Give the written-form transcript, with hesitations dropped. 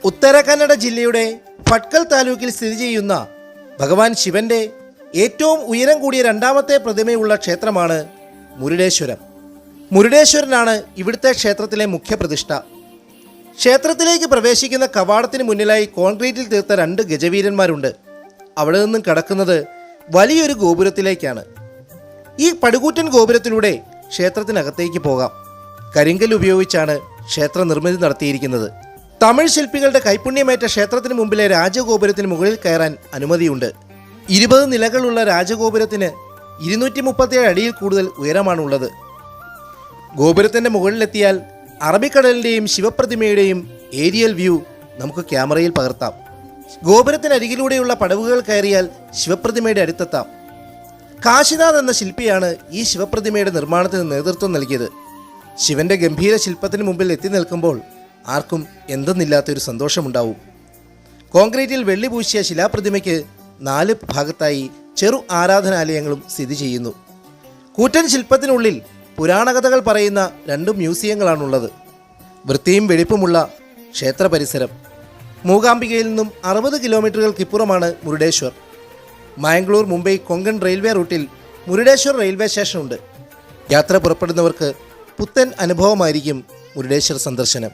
ഉത്തര കന്നഡ ജില്ലയുടെ ഭട്കൽ താലൂക്കിൽ സ്ഥിതി ചെയ്യുന്ന ഭഗവാൻ ശിവന്റെ ഏറ്റവും ഉയരം കൂടിയ രണ്ടാമത്തെ പ്രതിമയുള്ള ക്ഷേത്രമാണ് മുരുഡേശ്വരം. മുരുഡേശ്വരനാണ് ഇവിടുത്തെ ക്ഷേത്രത്തിലെ മുഖ്യ പ്രതിഷ്ഠ. ക്ഷേത്രത്തിലേക്ക് പ്രവേശിക്കുന്ന കവാടത്തിന് മുന്നിലായി കോൺക്രീറ്റിൽ തീർത്ത 2 ഗജവീരന്മാരുണ്ട്. അവിടെ നിന്നും കടക്കുന്നത് വലിയൊരു ഗോപുരത്തിലേക്കാണ്. ഈ പടുകൂറ്റൻ ഗോപുരത്തിലൂടെ ക്ഷേത്രത്തിനകത്തേക്ക് പോകാം. കരിങ്കൽ ഉപയോഗിച്ചാണ് ക്ഷേത്ര നിർമ്മിതി നടത്തിയിരിക്കുന്നത്. തമിഴ് ശില്പികളുടെ കൈപുണ്യമേറ്റ ക്ഷേത്രത്തിന് മുമ്പിലെ രാജഗോപുരത്തിന് മുകളിൽ കയറാൻ അനുമതിയുണ്ട്. 20 നിലകളുള്ള രാജഗോപുരത്തിന് 237 അടിയിൽ കൂടുതൽ ഉയരമാണുള്ളത്. ഗോപുരത്തിൻ്റെ മുകളിലെത്തിയാൽ അറബിക്കടലിൻ്റെയും ശിവപ്രതിമയുടെയും ഏരിയൽ വ്യൂ നമുക്ക് ക്യാമറയിൽ പകർത്താം. ഗോപുരത്തിനരികിലൂടെയുള്ള പടവുകൾ കയറിയാൽ ശിവപ്രതിമയുടെ അടുത്തെത്താം. കാശിനാഥ് എന്ന ശില്പിയാണ് ഈ ശിവപ്രതിമയുടെ നിർമ്മാണത്തിന് നേതൃത്വം നൽകിയത്. ശിവന്റെ ഗംഭീര ശില്പത്തിന് മുമ്പിൽ എത്തി നിൽക്കുമ്പോൾ ആർക്കും എന്തെന്നില്ലാത്തൊരു സന്തോഷമുണ്ടാവും. കോൺക്രീറ്റിൽ വെള്ളി പൂശിയ ശിലാപ്രതിമയ്ക്ക് 4 ഭാഗത്തായി ചെറു ആരാധനാലയങ്ങളും സ്ഥിതി ചെയ്യുന്നു. കൂറ്റൻ ശില്പത്തിനുള്ളിൽ പുരാണകഥകൾ പറയുന്ന 2 മ്യൂസിയങ്ങളാണുള്ളത്. വൃത്തിയും വെടിപ്പുമുള്ള ക്ഷേത്ര പരിസരം. മൂകാംബികയിൽ നിന്നും 60 കിലോമീറ്ററുകൾക്കിപ്പുറമാണ് മുരുഡേശ്വർ. മാംഗ്ലൂർ മുംബൈ കൊങ്കൺ റെയിൽവേ റൂട്ടിൽ മുരുഡേശ്വർ റെയിൽവേ സ്റ്റേഷനുണ്ട്. യാത്ര പുറപ്പെടുന്നവർക്ക് പുത്തൻ അനുഭവമായിരിക്കും മുരുഡേശ്വർ സന്ദർശനം.